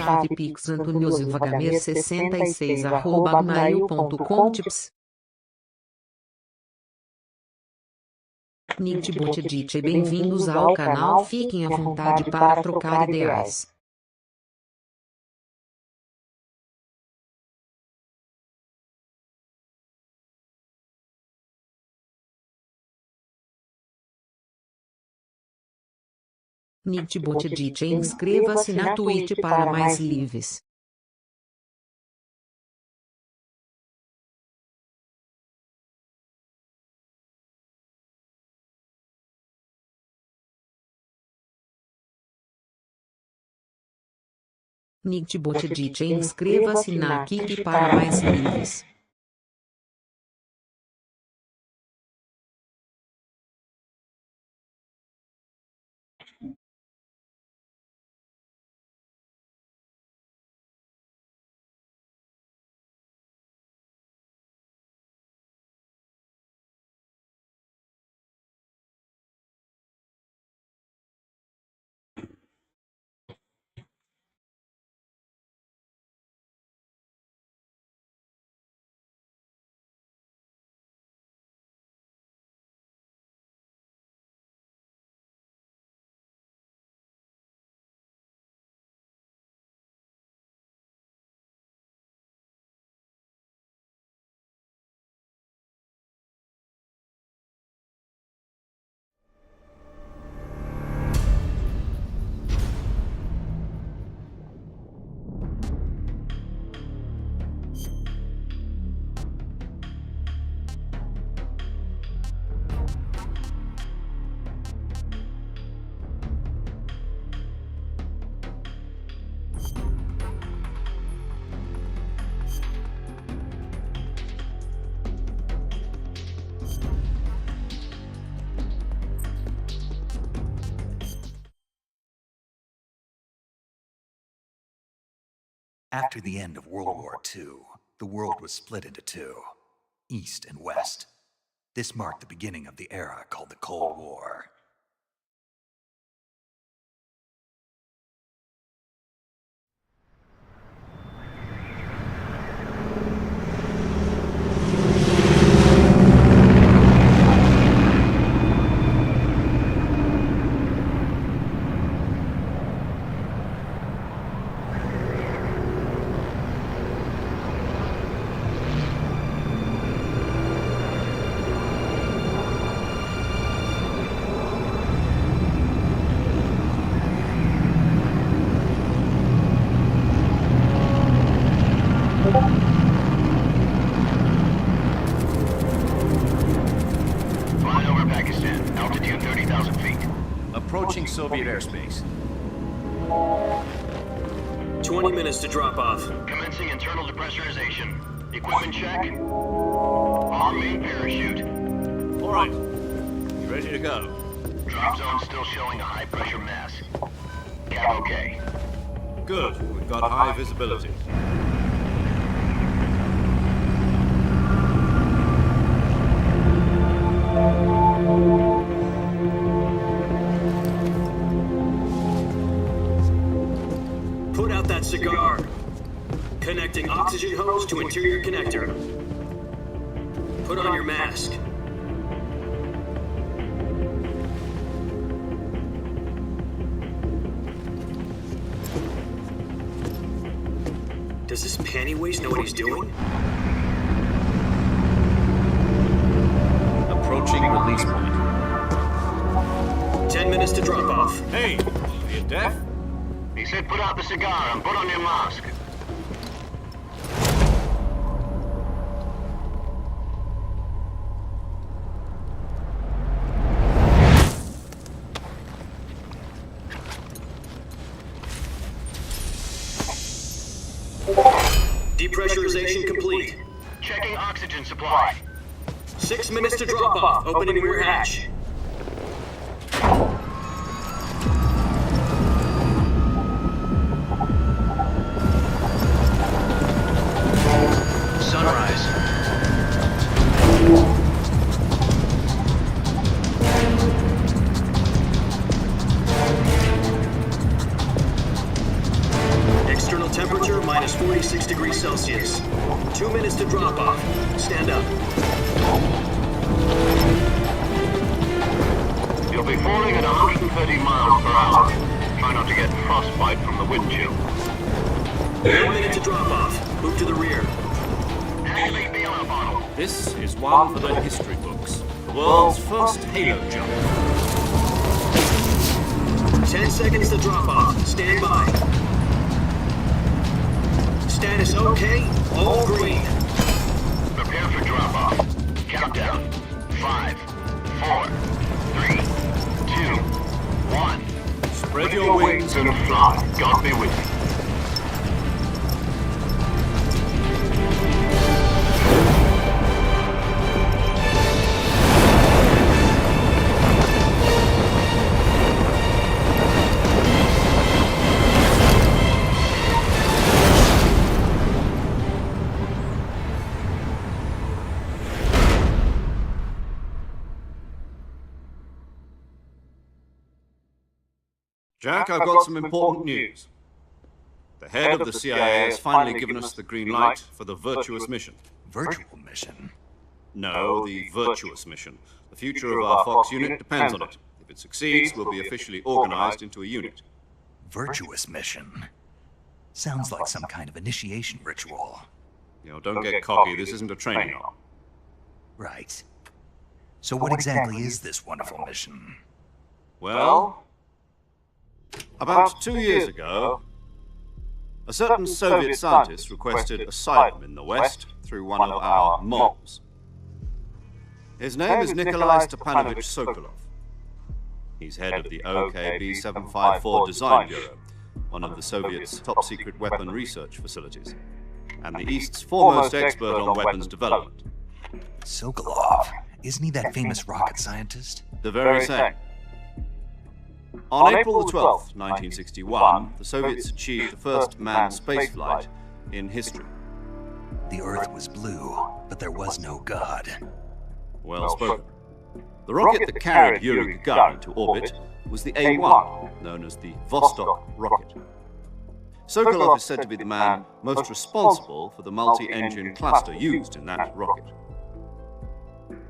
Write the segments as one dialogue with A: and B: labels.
A: chave pix antoniosivagamer66@gmail.com tips. Nidbot Edit, bem-vindos ao canal, fiquem à vontade para trocar ideias. Nidbot Edit, inscreva-se na Twitch para mais lives. Nidbot Edit, inscreva-se na Kik para mais lives.
B: After the end of World War II, the world was split into two, East and West. This marked the beginning of the era called the Cold War.
C: Approaching Soviet airspace.
D: 20 minutes to drop off.
E: Commencing internal depressurization. Equipment check. On main parachute.
C: All right. You ready to go?
E: Drop zone still showing a high pressure mass. Cab okay.
C: Good. We've got high visibility.
D: Put out that cigar. Connecting oxygen hose to interior connector. Put on your mask. Does this pantywaist know what he's doing?
C: Approaching release point.
D: 10 minutes to drop off.
C: Hey, are you deaf?
E: He said put out the cigar and put on your mask.
D: Depressurization complete.
E: Checking oxygen supply.
D: 6 minutes to drop off. Opening rear hatch.
E: Sunrise.
D: External 26 degrees Celsius. 2 minutes to drop off. Stand up.
E: You'll be falling at 130 miles per hour. Try not to get frostbite from the wind chill.
D: 1 minute to drop off. Move to the rear.
E: Activate the alarm bottle.
C: This is one for the history books. The world's first halo jump.
D: 10 seconds to drop off. Stand by. Status okay. All green.
E: Prepare for drop-off. Countdown. 5, 4, 3, 2, 1.
C: Spread your wings
E: and fly. God be with you.
C: Jack, I've got some important news. The head of the CIA has finally given us the green light for the virtuous mission.
B: Virtual mission?
C: No, the virtuous mission. The future of our Fox unit depends on it. If it succeeds, we'll be officially organized into a unit.
B: Virtuous mission? Sounds like some kind of initiation ritual.
C: You know, don't get cocky. This isn't a training arm.
B: Right. So what exactly is this wonderful mission?
C: Well, about 2 years ago, a certain Soviet scientist requested asylum in the West through one of our mobs. His name is Nikolai Stepanovich Sokolov. He's head of the OKB 754 Design Bureau, one of the Soviets' top-secret weapon research facilities, and the East's foremost expert on weapons development.
B: Sokolov? Isn't he that famous rocket scientist?
C: The very same. On April the 12th, 1961, the Soviets achieved the first manned spaceflight in history.
B: The Earth was blue, but there was no God.
C: Well spoken. The rocket that carried Yuri Gagarin to orbit was the A-1, known as the Vostok rocket. Sokolov is said to be the man most responsible for the multi-engine cluster used in that rocket.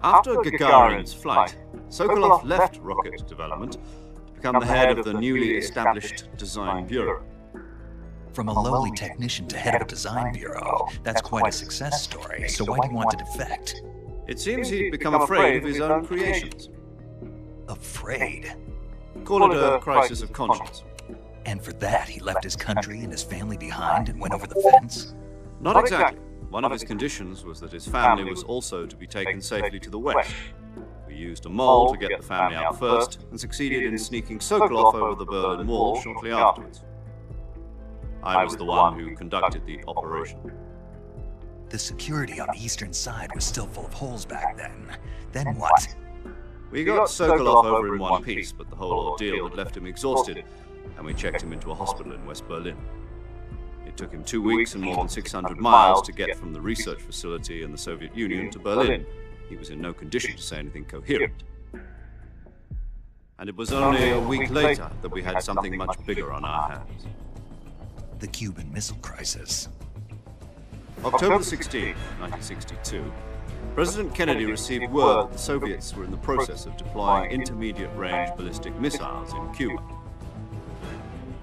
C: After Gagarin's flight, Sokolov left rocket development become the head of the newly established Design Bureau.
B: From a lowly technician to head of a design bureau, that's quite a success story, so why do you want to defect?
C: It seems he'd become afraid of his own creations.
B: Afraid?
C: Call it a crisis of conscience.
B: And for that, he left his country and his family behind and went over the fence?
C: Not exactly. One of his conditions was that his family was also to be taken safely to the West. We used a mole to get the family out first, and succeeded in sneaking Sokolov over the Berlin Wall shortly afterwards. I was the one who conducted the operation.
B: The security on the eastern side was still full of holes back then. Then what?
C: We got Sokolov over in one piece, but the whole ordeal had left him exhausted, and we checked him into a hospital in West Berlin. It took him 2 weeks and more than 600 miles to get from the research facility in the Soviet Union to Berlin. He was in no condition to say anything coherent. And it was only a week later that we had something much bigger on our hands.
B: The Cuban Missile Crisis.
C: October 16, 1962, President Kennedy received word that the Soviets were in the process of deploying intermediate-range ballistic missiles in Cuba.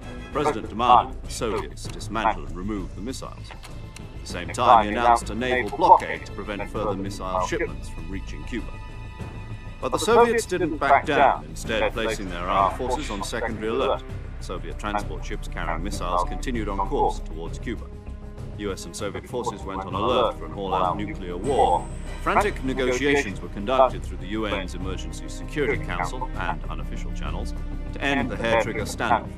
C: The President demanded that the Soviets dismantle and remove the missiles. At the same time, he announced a naval blockade to prevent further missile shipments from reaching Cuba. But the Soviets didn't back down, instead placing their armed forces on secondary alert. Soviet transport ships carrying missiles continued on course towards Cuba. US and Soviet forces went on alert for an all-out nuclear war. Frantic negotiations were conducted through the UN's Emergency Security Council and unofficial channels to end the hair-trigger standoff.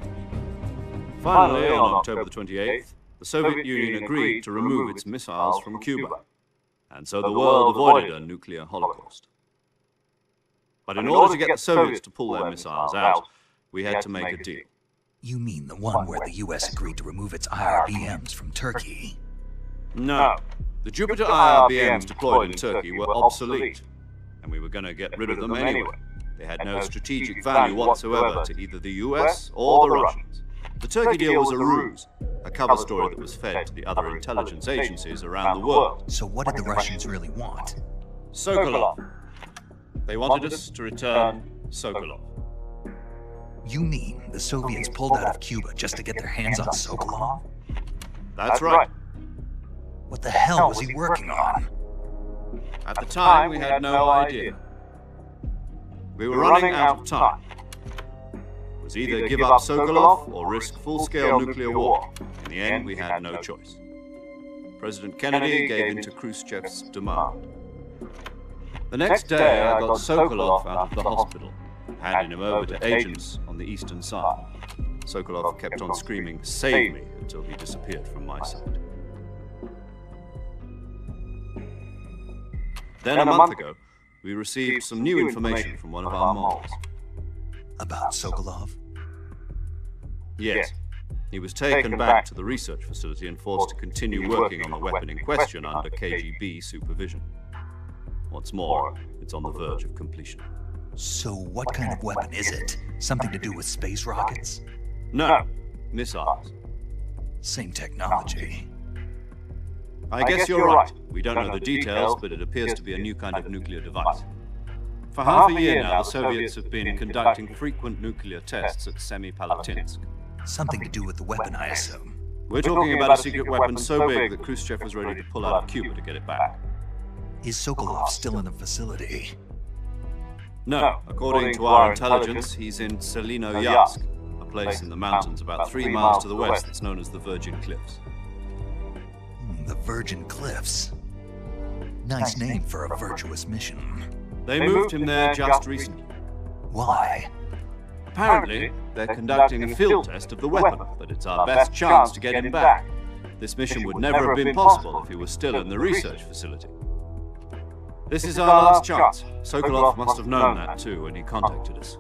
C: Finally, on October the 28th, the Soviet Union agreed to remove its missiles from Cuba, and so the world avoided a nuclear holocaust. But in order to get the Soviets to pull their missiles out, we had to make a deal.
B: You mean the one where the US agreed to remove its IRBMs from Turkey?
C: No. The Jupiter IRBMs deployed in Turkey were obsolete, and we were going to get rid of them anyway. They had no strategic value whatsoever to either the US or the Russians. The Turkey deal was a ruse, a cover story that was fed to the other intelligence agencies around the world.
B: So what did the Russians really want?
C: Sokolov. They wanted us to return Sokolov.
B: You mean the Soviets pulled out of Cuba just to get their hands on Sokolov?
C: That's right.
B: What the hell was he working on?
C: At the time, we had no idea. We were running out of time. It was either give up Sokolov or risk full-scale nuclear war. In the end, we had no choice. President Kennedy gave in to Khrushchev's demand. The next day, I got Sokolov out of the hospital, handing him over to agents on the eastern side. Sokolov kept on screaming, "Save me," until he disappeared from my sight. Then a month ago, we received some new information from one of our moles.
B: About Sokolov?
C: Yes. He was taken back to the research facility and forced to continue working on the weapon in question under KGB supervision. What's more, it's on the verge of completion.
B: So what kind of weapon is it? Something to do with space rockets?
C: No, missiles.
B: Same technology.
C: I guess you're right. We don't know the details, but it appears to be a new kind of nuclear device. For half a year now, the Soviets have been conducting frequent nuclear tests at Semipalatinsk.
B: Something to do with the weapon, I assume.
C: We're talking about a secret weapon so big that Khrushchev was ready to pull out of Cuba to get it back.
B: Is Sokolov still in the facility?
C: No, according to our intelligence, he's in Selinoyarsk, a place in the mountains about 3 miles to the west that's known as the Virgin Cliffs.
B: The Virgin Cliffs. Nice name for a virtuous mission.
C: They moved him there just recently.
B: Why?
C: Apparently, they're conducting a field test of the weapon, but it's our best chance to get him back. This mission would never have been possible if he was still in the research facility. This is our last chance. Sokolov must have known that too when he contacted us.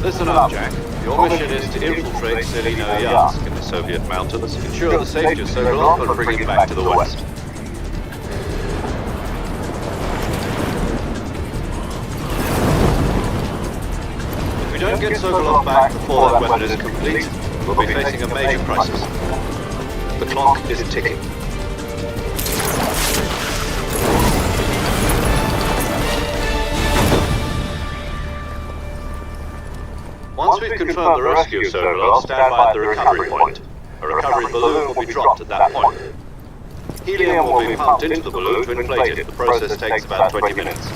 C: Listen up, Jack. Your mission is to infiltrate Selinoyarsk in the Soviet mountains, ensure the safety of Sokolov, and bring him back to the west. If we don't get Sokolov back before that weapon is complete, we'll be facing a major crisis. The clock is ticking. Once we've confirmed the rescue of Sokolov, stand by at the recovery point. A recovery balloon will be dropped at that point. Helium will be pumped into the balloon to inflate it. The process takes about 20 minutes.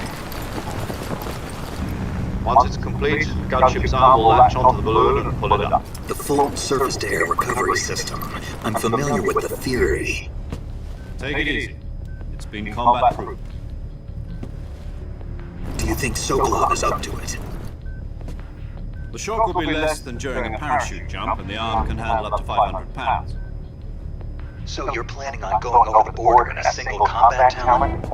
C: Once it's complete, gunship's arm will latch onto the balloon and pull it up.
B: The full surface-to-air recovery system. I'm familiar with the theory.
C: Take it easy. It's been combat-proof.
B: Do you think Sokolov is up to it?
C: The shock will be less than during a parachute jump, and the arm can handle up to 500 pounds.
B: So you're planning on going over the border in a single combat talent?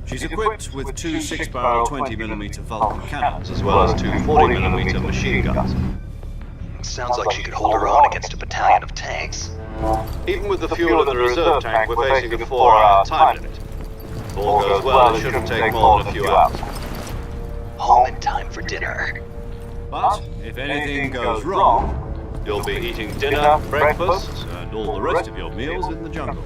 C: She's equipped with 2 6-barrel 20mm Vulcan cannons, as well as 2 40mm machine guns.
B: Sounds like she could hold her own against a battalion of tanks.
C: Even with the fuel in the reserve tank, we're facing a 4-hour time limit. If all goes well, it shouldn't take more than a few hours.
B: Home in time for dinner.
C: But if anything goes wrong, you'll be eating dinner, breakfast, and all the rest of your meals in the jungle.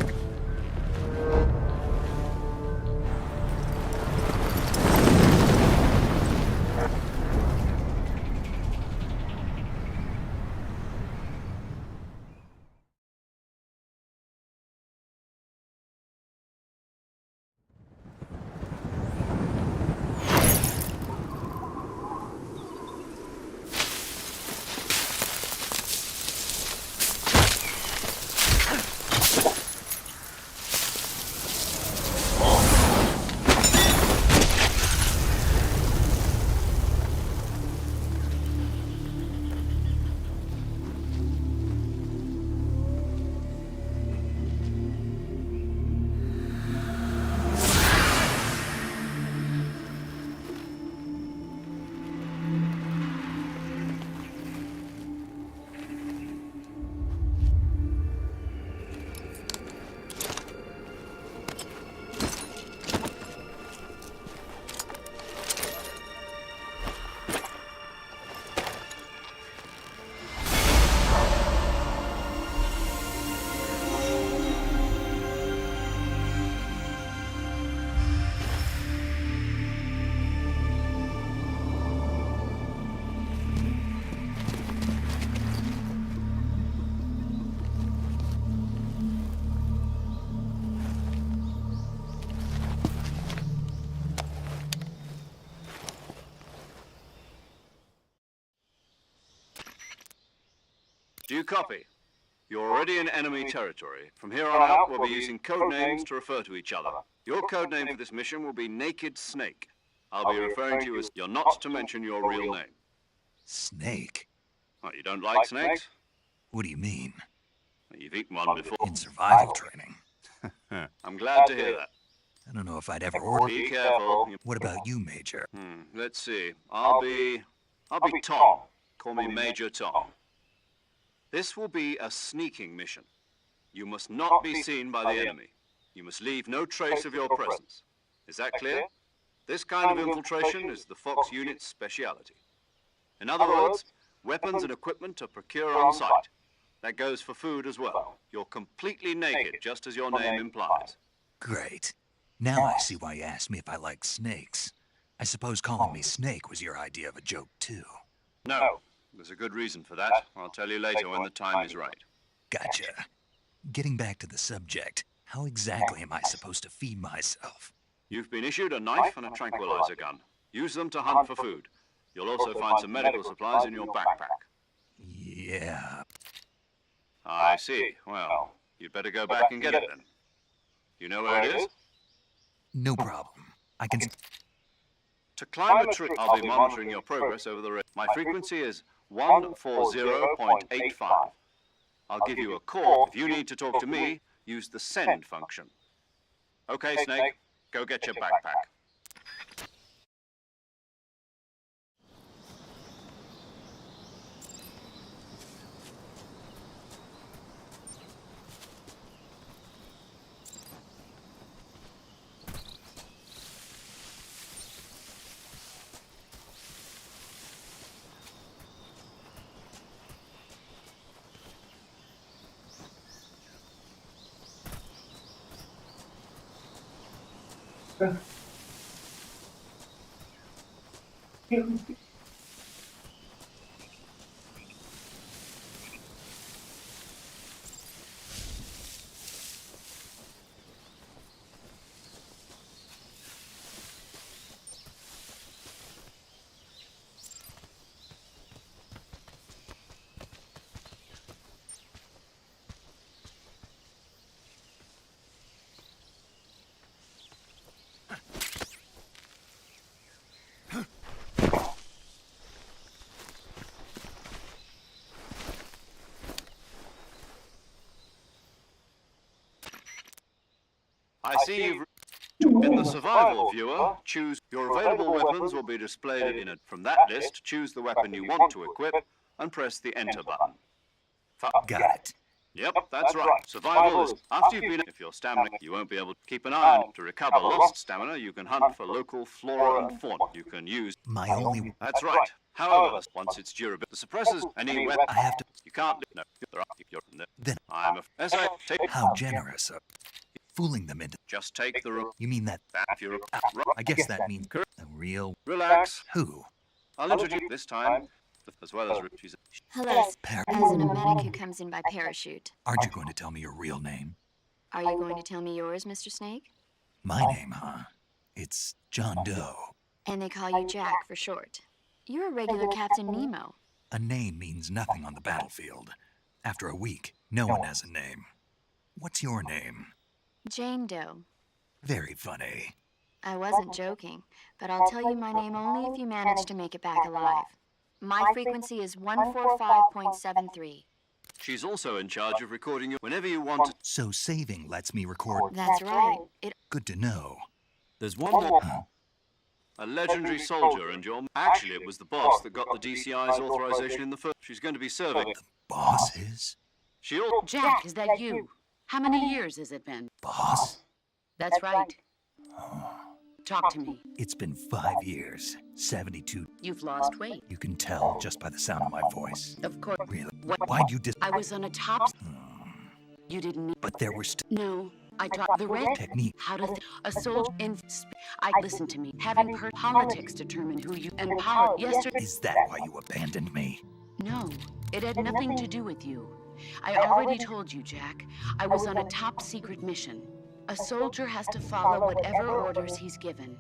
C: Do you copy? You're already in enemy territory. From here on out, we'll be using code names to refer to each other. Your code name for this mission will be Naked Snake. I'll be referring to you as... You're not to mention your real name.
B: Snake?
C: What, you don't like snakes?
B: What do you mean?
C: You've eaten one before.
B: In survival training.
C: I'm glad to hear that.
B: I don't know if I'd ever order.
C: Be careful.
B: What about you, Major?
C: Let's see. I'll be Tom. Call me Major Tom. This will be a sneaking mission. You must not be seen by the enemy. You must leave no trace of your presence. Is that clear? This kind of infiltration is the Fox unit's speciality. In other words, weapons and equipment are procured on site. That goes for food as well. You're completely naked, just as your name implies.
B: Great. Now I see why you asked me if I like snakes. I suppose calling me Snake was your idea of a joke, too.
C: No. There's a good reason for that. I'll tell you later when the time is right.
B: Gotcha. Getting back to the subject, how exactly am I supposed to feed myself?
C: You've been issued a knife and a tranquilizer gun. Use them to hunt for food. You'll also find some medical supplies in your backpack.
B: Yeah.
C: I see. Well, you'd better go back and get it then. You know where it is?
B: No problem. I can...
C: To climb a tree, I'll be monitoring your progress over the radio. My frequency is 140.85. I'll give you a call. If you need to talk to me, use the send function. Okay, Snake, go get your backpack. I see you've... In the survival viewer, choose your available weapons will be displayed in it. From that list, choose the weapon you want to equip and press the enter button.
B: Got it.
C: Yep, that's right. Survival is after you've been... If you're stamina, you won't be able to keep an eye on it. To recover lost stamina, you can hunt for local flora and fauna. You can use...
B: My only...
C: That's right. However, once it's durable, the suppressors, any weapon...
B: I have to...
C: You can't... No, you're...
B: Then...
C: I'm a... Take...
B: How generous of... Fooling them into...
C: Just take the room.
B: You mean that...
C: If you're...
B: I guess that means... A real...
C: Relax.
B: Who?
C: I'll introduce this time, as well as... She's...
F: Hello. As a nomadic who comes in by parachute.
B: Aren't you going to tell me your real name?
F: Are you going to tell me yours, Mr. Snake?
B: My name, huh? It's John Doe.
F: And they call you Jack for short. You're a regular Captain Nemo.
B: A name means nothing on the battlefield. After a week, no one has a name. What's your name?
F: Jane Doe.
B: Very funny.
F: I wasn't joking, but I'll tell you my name only if you manage to make it back alive. My frequency is 145.73.
C: She's also in charge of recording you whenever you want.
B: So saving lets me record...
F: That's right.
B: Good to know.
C: There's one more... A legendary soldier and your... Actually, it was the boss that got the DCI's authorization in the first... She's going to be serving...
B: The boss is?
C: She all...
G: Jack, is that you? How many years has it been?
B: Boss?
G: That's right. Talk to me.
B: It's been 5 years. 72.
G: You've lost weight.
B: You can tell just by the sound of my voice.
G: Of course.
B: Really?
G: What?
B: Why'd you
G: I was on a top... You didn't need...
B: But there were still...
G: No. I taught the red
B: technique.
G: How to... A soldier in... Listen to me. Having heard politics determine who you... And power... Yesterday...
B: Is that why you abandoned me?
G: No. It had nothing to do with you. I already told you, Jack. I was on a top secret mission. A soldier has to follow whatever orders he's given.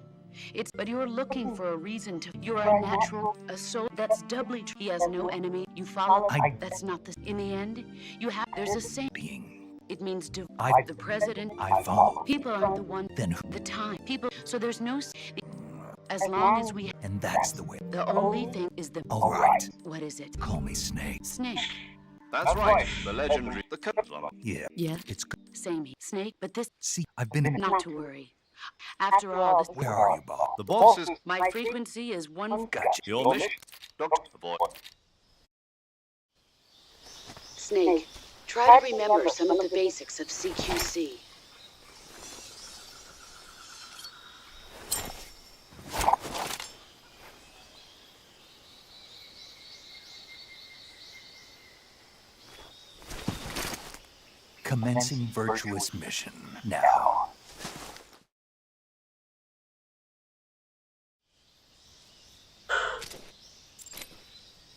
G: But you're looking for a reason to. You're a natural, a soul. That's doubly true. He has no enemy. You follow. That's not the. In the end, you have. There's a saying.
B: Being.
G: It means
B: I-
G: the president.
B: I follow.
G: People aren't the one.
B: Then who?
G: The time. People. So there's no. As long as we.
B: And that's the way.
G: The only thing is the.
B: All right.
G: What is it?
B: Call me Snake.
G: Snake.
C: That's right, the legendary, the one.
B: Yeah.
G: Yeah.
B: It's good.
G: Same. Snake. But this.
B: See, I've been in.
G: Not to worry. After all, this.
B: Where are you, Bob?
C: The boss is
G: My frequency is one.
B: Gotcha.
C: your mission. Doctor Boy.
G: Snake. Try to remember some of the basics of CQC.
B: Commencing virtuous mission. Now.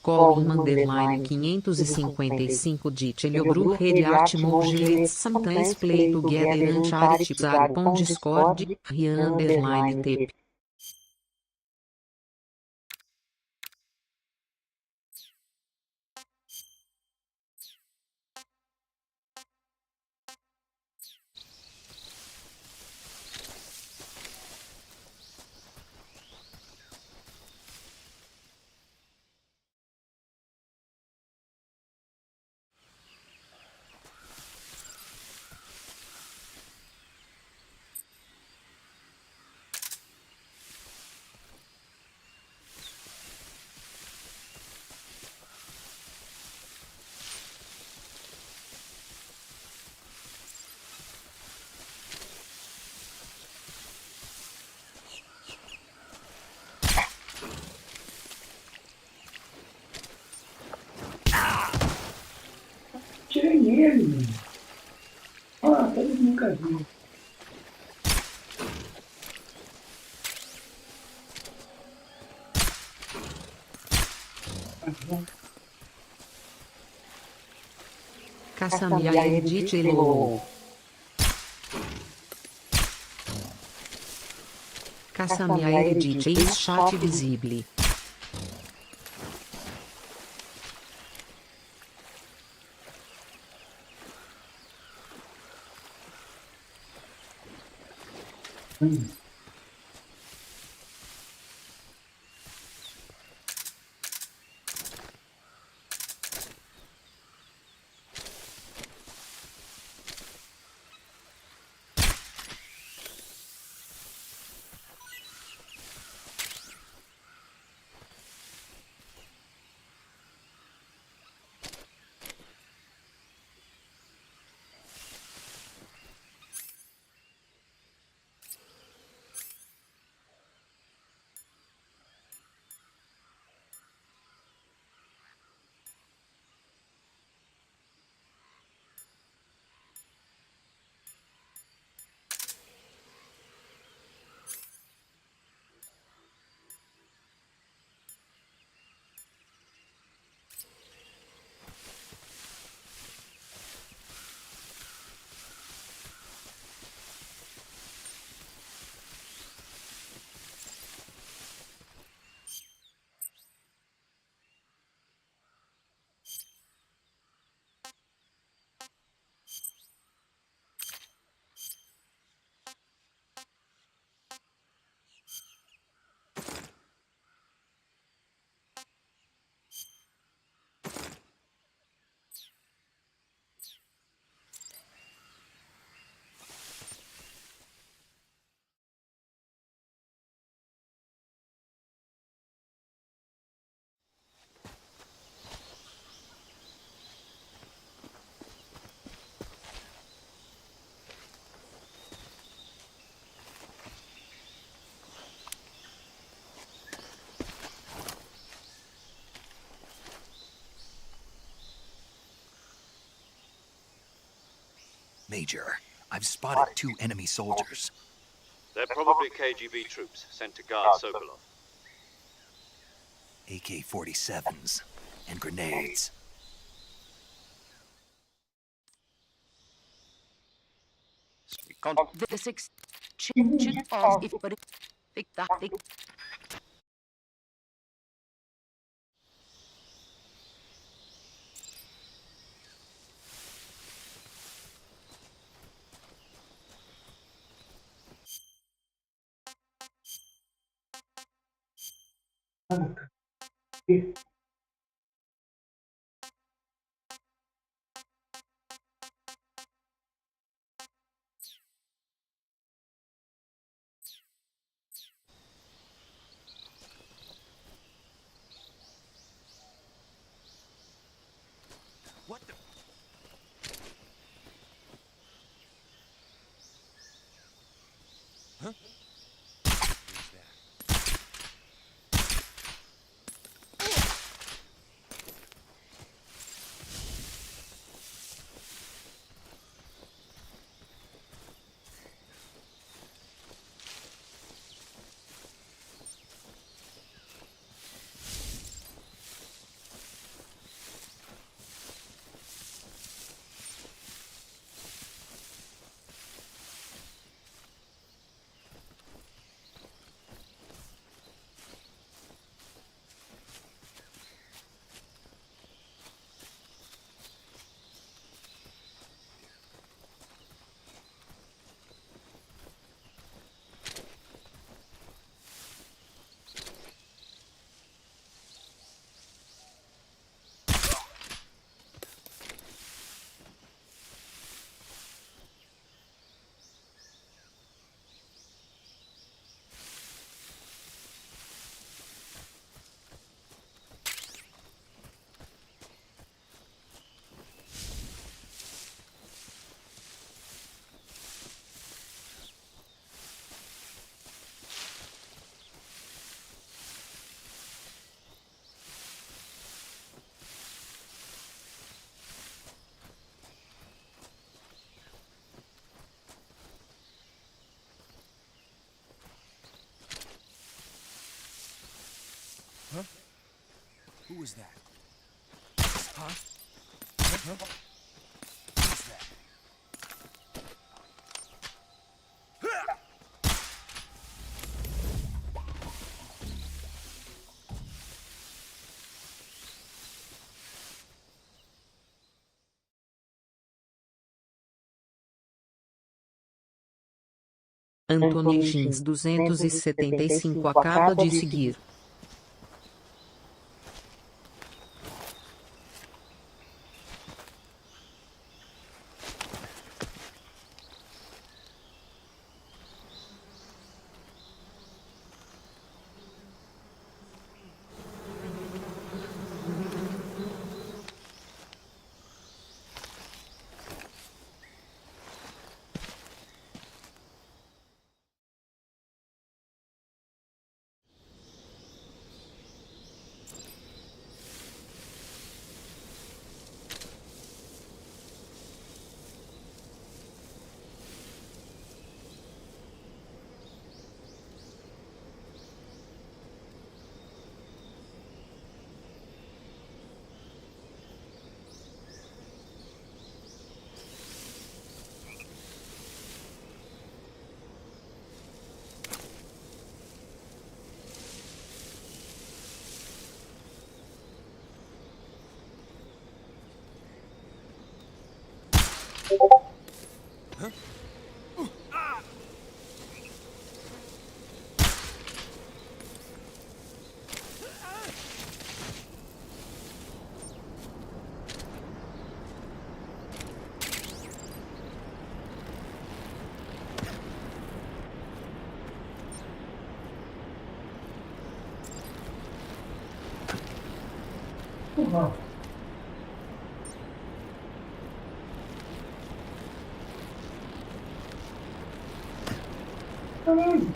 A: Call_555 Ditelho Rede Art Mogilet Sometimes Play Together and Charity Discord Rian_TP
H: Tirei nele, mano. Ah, eles nunca viram.
A: Caçamiaer Ditelho Caçamiaer Ditel Chat Visible
B: Major, I've spotted 2 enemy soldiers.
C: They're probably KGB troops sent to guard Sokolov.
B: AK-47s and grenades.
G: The six. All if but
I: What the? Huh? Who's that? Huh? Who was that? Huh? Huh? Who's that?
A: Anthony Jeans 275 acaba de seguir.
I: Huh?
H: Porra. Caralho.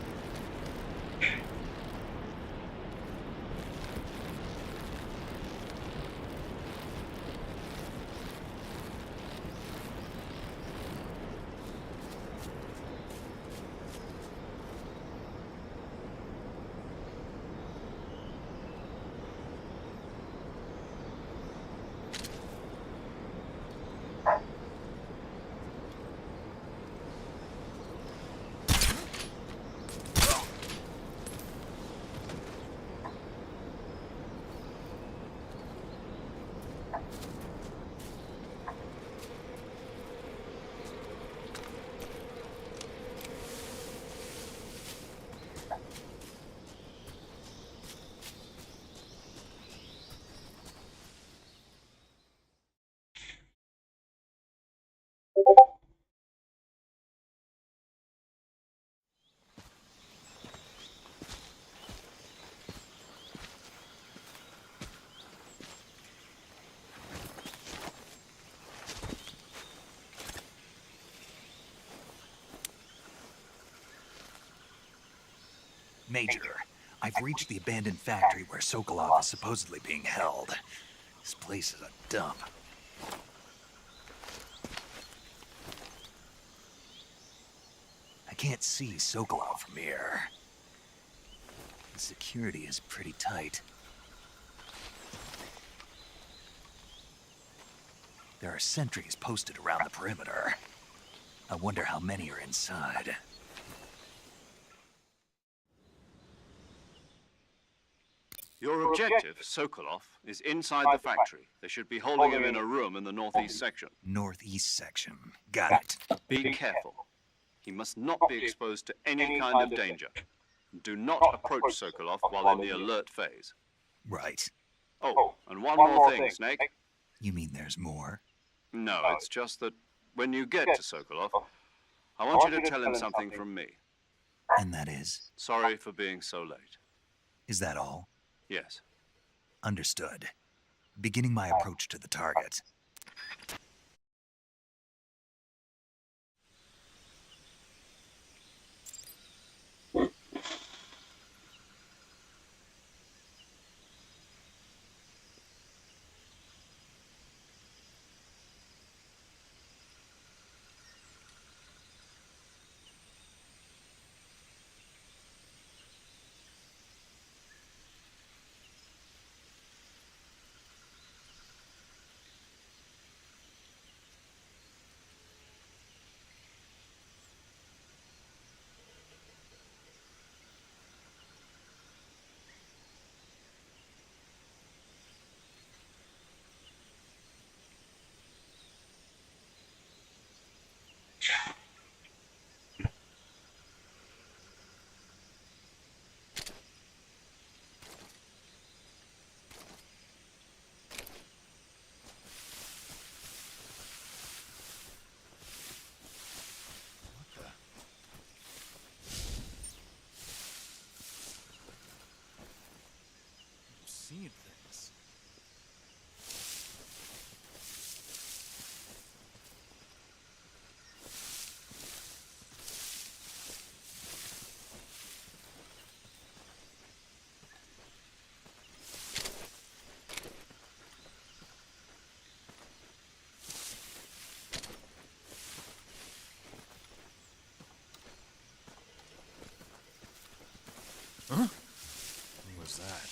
B: Major, I've reached the abandoned factory where Sokolov is supposedly being held. This place is a dump. I can't see Sokolov from here. The security is pretty tight. There are sentries posted around the perimeter. I wonder how many are inside.
C: Your objective, Sokolov, is inside the factory. They should be holding him in a room in the northeast section.
B: Northeast section. Got it.
C: Be careful. He must not be exposed to any kind of danger. Do not approach Sokolov while in the alert phase.
B: Right.
C: Oh, and one more thing, Snake.
B: You mean there's more?
C: No, it's just that when you get to Sokolov, I want you to tell him something from me.
B: And that is?
C: Sorry for being so late.
B: Is that all?
C: Yes.
B: Understood. Beginning my approach to the target.
I: Seeing things. Huh? What was that?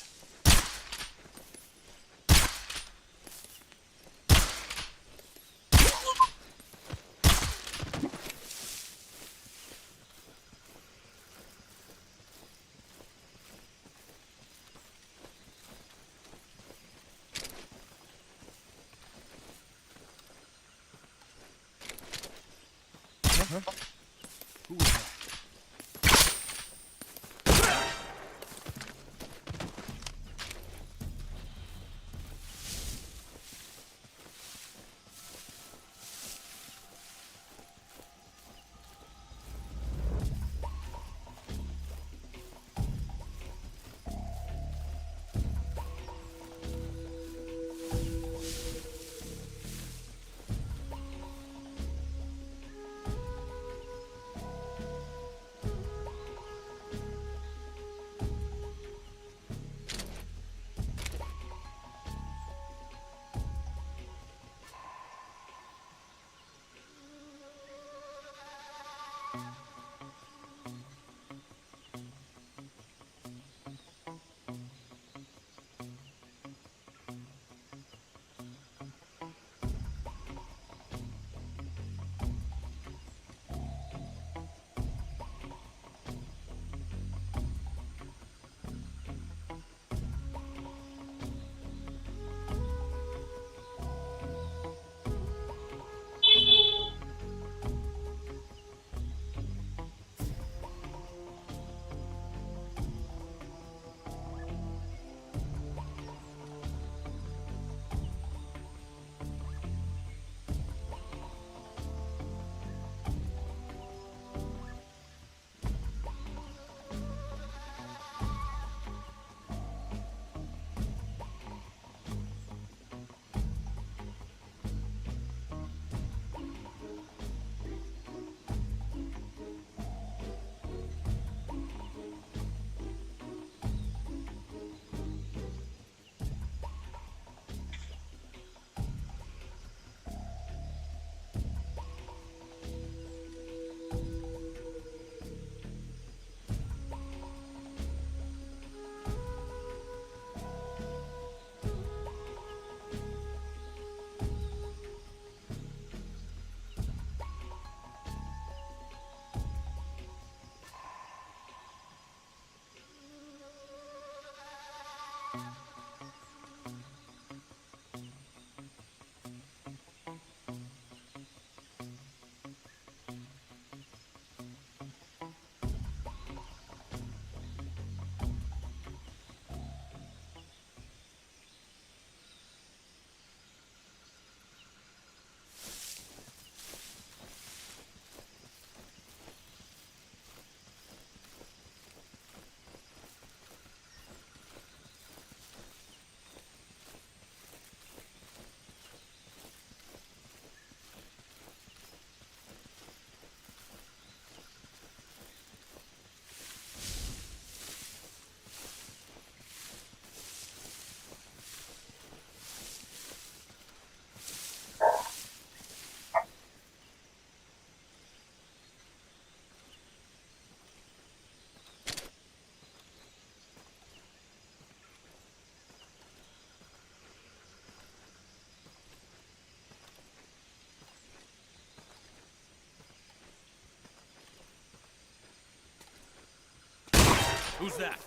I: Who's that?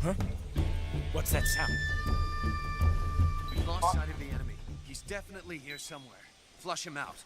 I: Huh? What's that sound?
J: We've lost sight of the enemy. He's definitely here somewhere. Flush him out.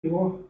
H: Yo.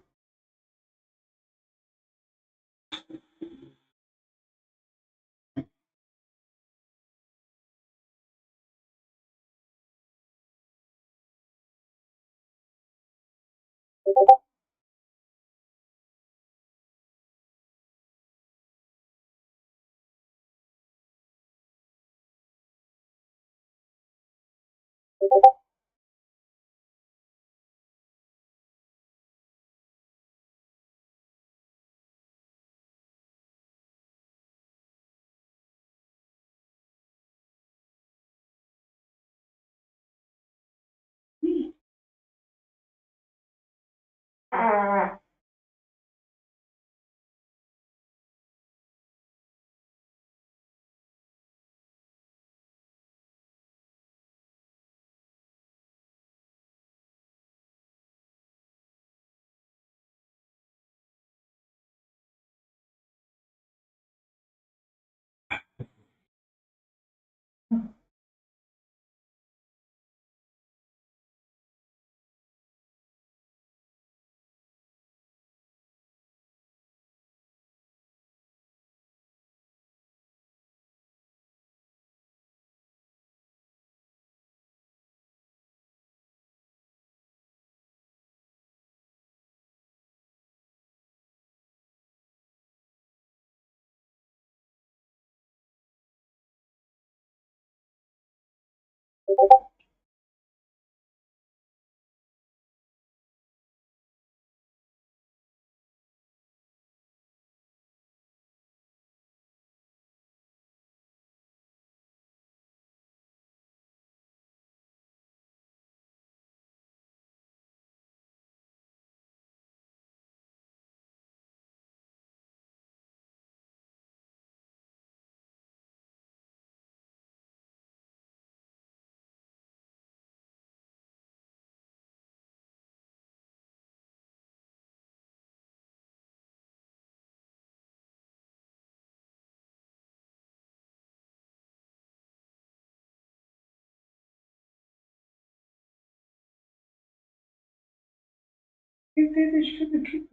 H: ter deixado aqui.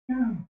H: Não.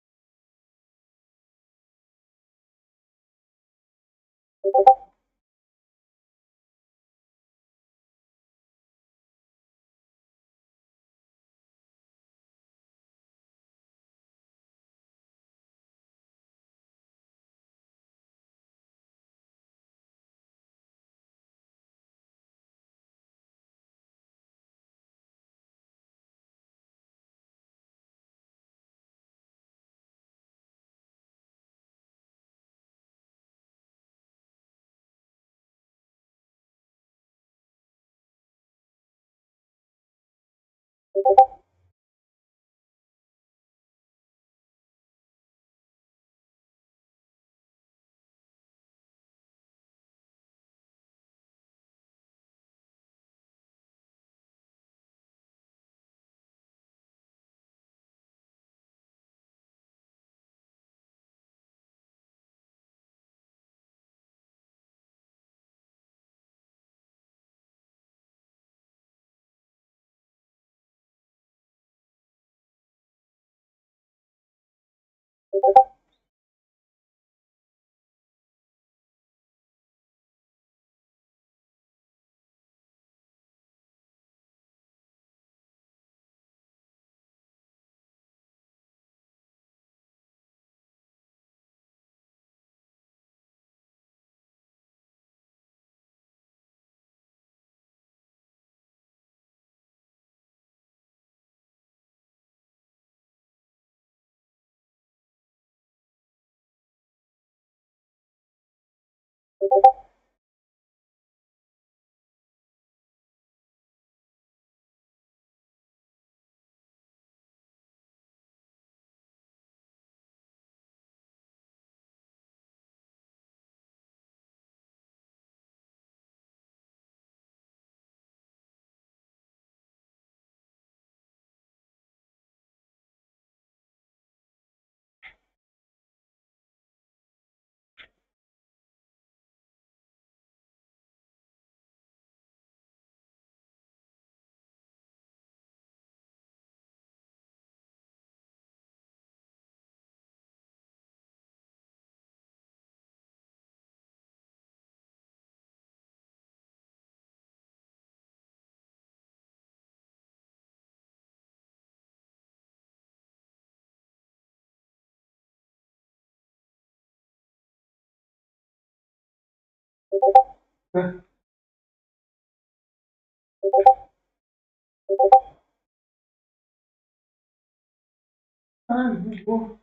H: Ah, vou.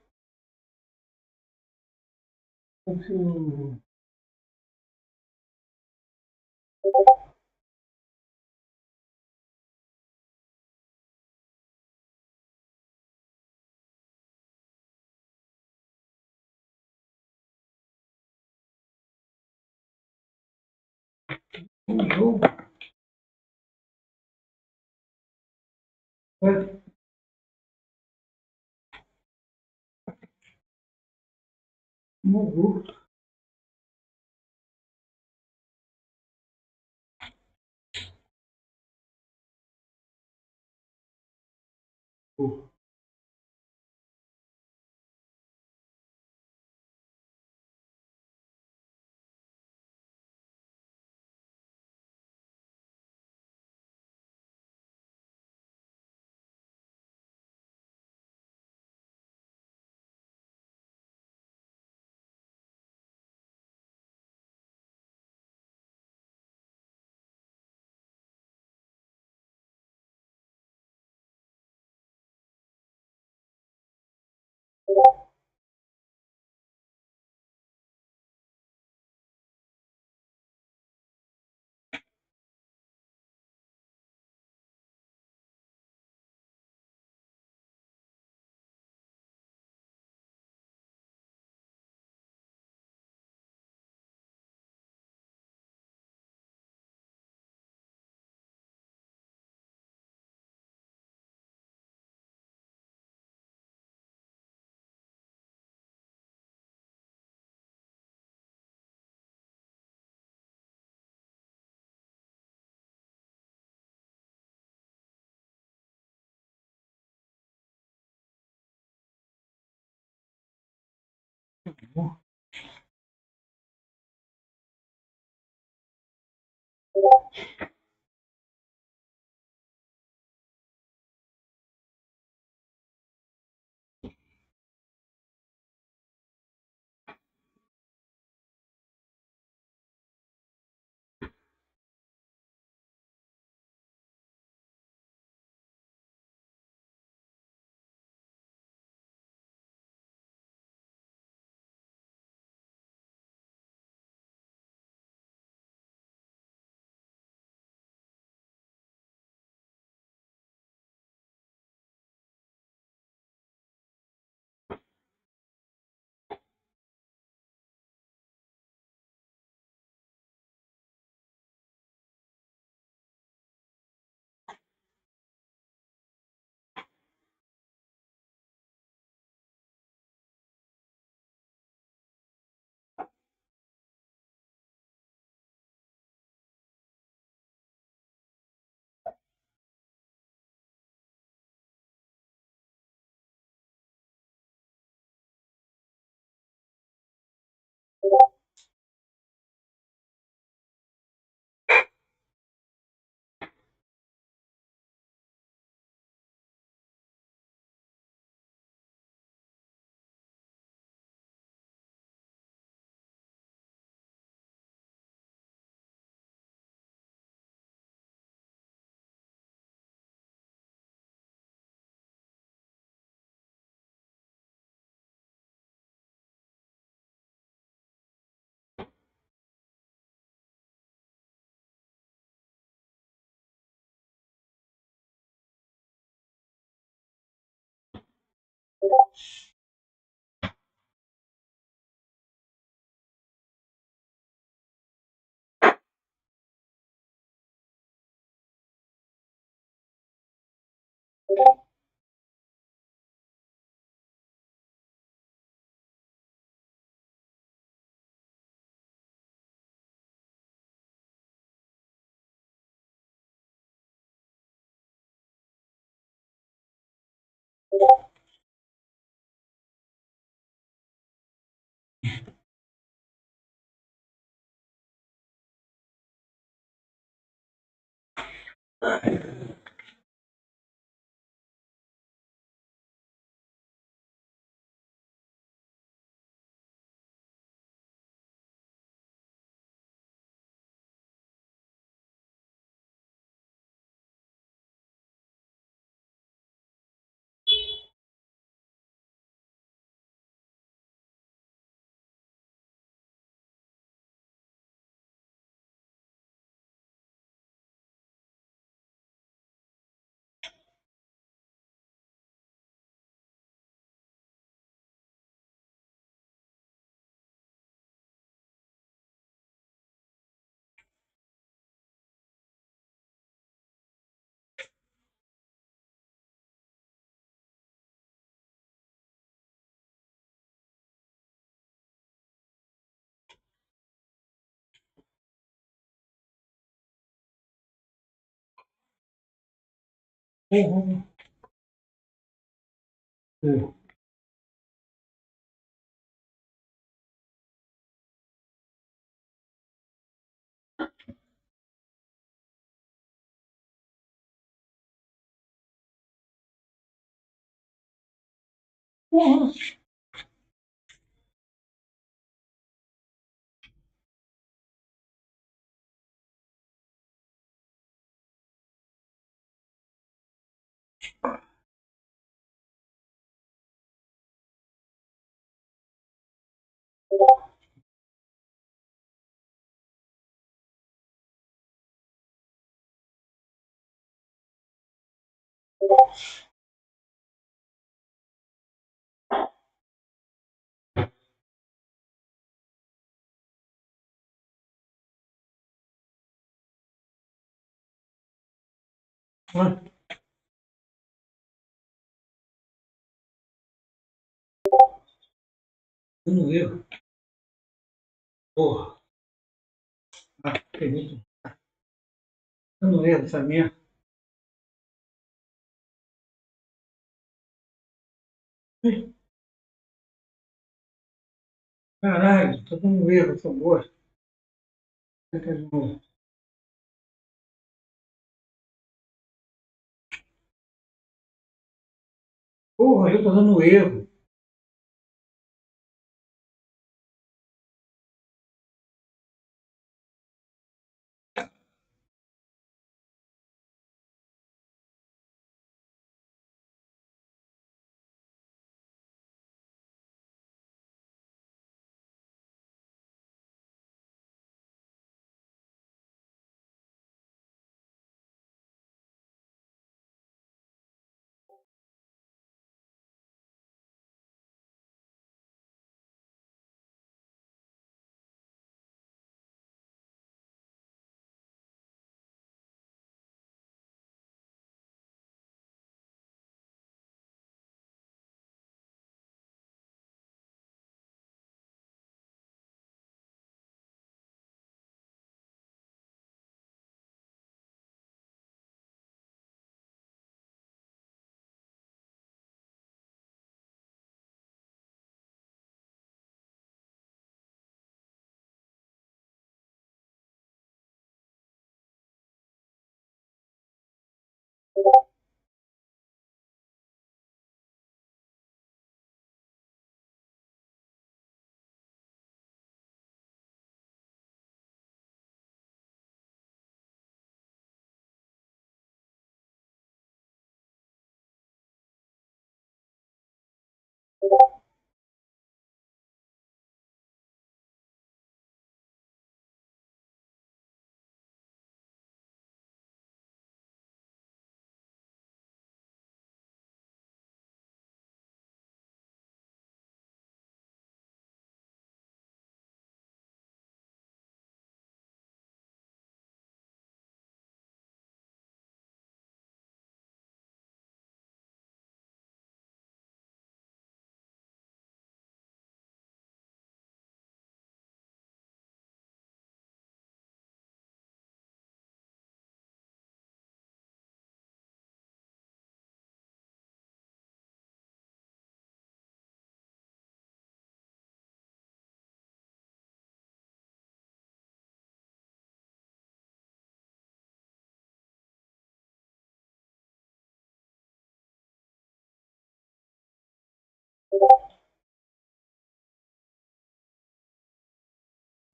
H: Assim, um jogo. Mudou. Eu não erro. Porra. Acredito. Eu não erro essa minha. Caralho, tô dando erro essa boa. Porra, já tá dando erro.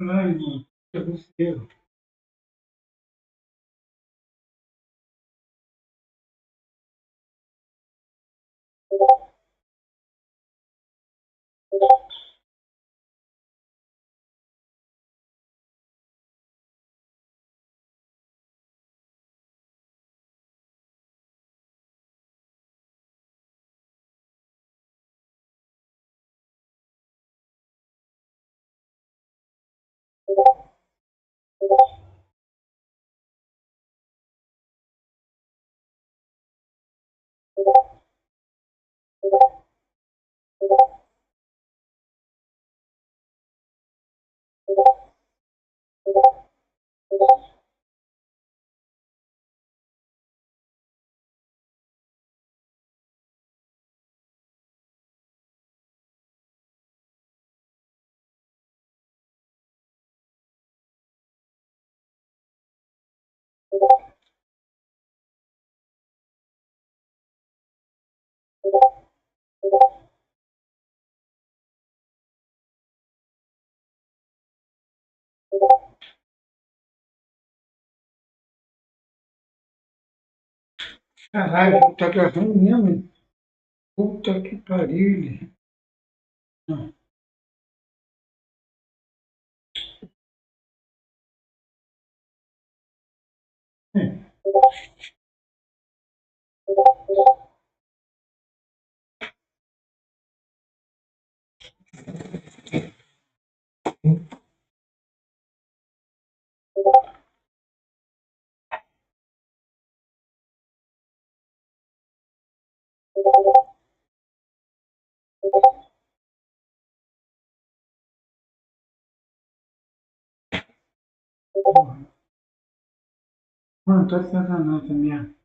H: Ai, não. Já deu erro. Caralho, tá gravando mesmo? Puta que pariu. Não. Porra. Mano, tá de sacanagem mesmo.